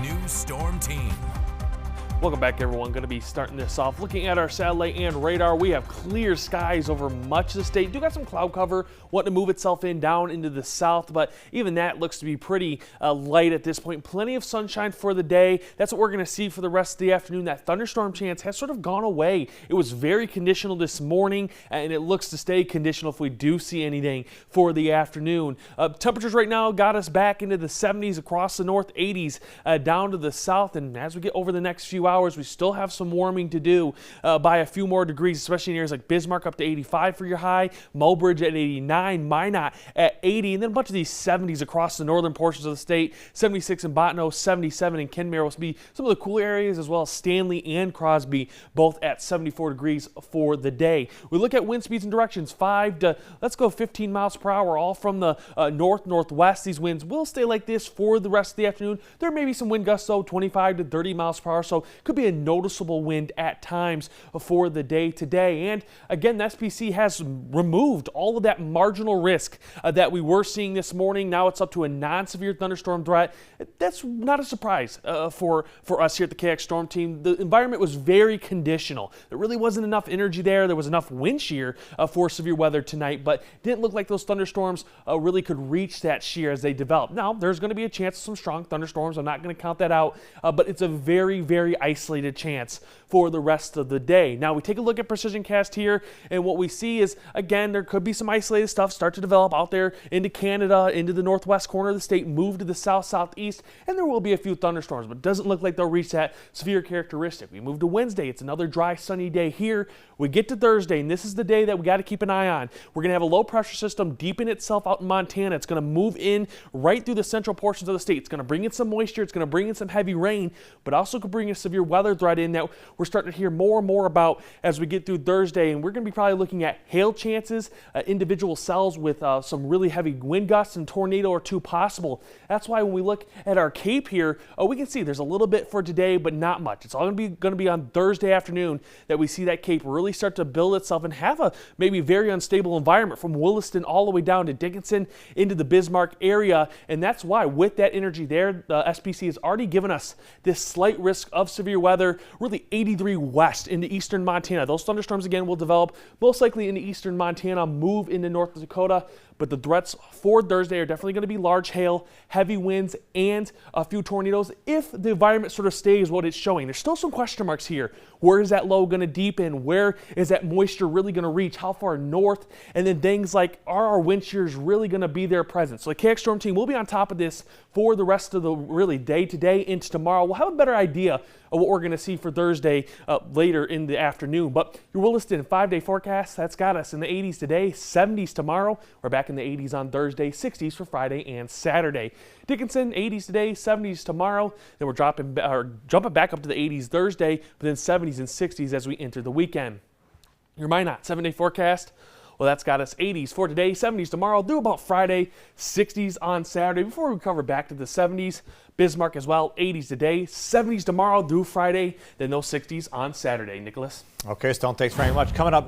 News Storm Team. Welcome back, everyone. Going to be starting this off looking at our satellite and radar. We have clear skies over much of the state. Do got some cloud cover wanting to move itself down into the south, but even that looks to be pretty light at this point. Plenty of sunshine for the day. That's what we're going to see for the rest of the afternoon. That thunderstorm chance has sort of gone away. It was very conditional this morning, and it looks to stay conditional if we do see anything for the afternoon. Temperatures right now got us back into the 70s across the north, 80s down to the south, and as we get over the next few hours, we still have some warming to do by a few more degrees, especially in areas like Bismarck up to 85 for your high, Mulbridge at 89, Minot at 80, and then a bunch of these 70s across the northern portions of the state. 76 in Bottineau, 77 in Kenmare will be some of the cooler areas, as well as Stanley and Crosby, both at 74 degrees for the day. We look at wind speeds and directions, 5 to, let's go 15 miles per hour, all from the north-northwest. These winds will stay like this for the rest of the afternoon. There may be some wind gusts, though, 25 to 30 miles per hour, so could be a noticeable wind at times for the day today. And again, the SPC has removed all of that marginal risk that we were seeing this morning. Now it's up to a non-severe thunderstorm threat. That's not a surprise for us here at the KX Storm Team. The environment was very conditional. There really wasn't enough energy there. There was enough wind shear for severe weather tonight, but didn't look like those thunderstorms really could reach that shear as they develop. Now, there's going to be a chance of some strong thunderstorms. I'm not going to count that out, but it's a very, very isolated chance for the rest of the day. Now we take a look at precision cast here, and what we see is, again, there could be some isolated stuff start to develop out there into Canada, into the northwest corner of the state, move to the south-southeast, and there will be a few thunderstorms, but it doesn't look like they'll reach that severe characteristic. We move to Wednesday. It's another dry, sunny day here. We get to Thursday, and this is the day that we got to keep an eye on. We're going to have a low pressure system deepen itself out in Montana. It's going to move in right through the central portions of the state. It's going to bring in some moisture. It's going to bring in some heavy rain, but also could bring a severe weather threat in that we're starting to hear more and more about as we get through Thursday. And we're going to be probably looking at hail chances, individual cells with some really heavy wind gusts and tornado or two possible. That's why when we look at our Cape here, we can see there's a little bit for today, but not much. It's all going to be on Thursday afternoon that we see that Cape really start to build itself and have a maybe very unstable environment from Williston all the way down to Dickinson into the Bismarck area. And that's why with that energy there, the SPC has already given us this slight risk of severe weather, really 83 west into eastern Montana. Those thunderstorms again will develop most likely into eastern Montana, move into North Dakota, but the threats for Thursday are definitely going to be large hail, heavy winds, and a few tornadoes if the environment sort of stays what it's showing. There's still some question marks here. Where is that low going to deepen? Where is that moisture really going to reach? How far north? And then things like, are our wind shears really going to be there present? So the KX Storm Team will be on top of this for the rest of the really day today into tomorrow. We'll have a better idea of what we're going to see for Thursday later in the afternoon. But your Williston 5-day forecast, that's got us in the 80s today, 70s tomorrow. We're back in the 80s on Thursday, 60s for Friday and Saturday. Dickinson, 80s today, 70s tomorrow. Then we're jumping back up to the 80s Thursday, but then 70s and 60s as we enter the weekend. Your Minot 7-day forecast. Well, that's got us 80s for today, 70s tomorrow, through about Friday, 60s on Saturday. Before we recover back to the 70s, Bismarck as well, 80s today, 70s tomorrow through Friday, then those 60s on Saturday. Nicholas. Okay, Stone, thanks very much. Coming up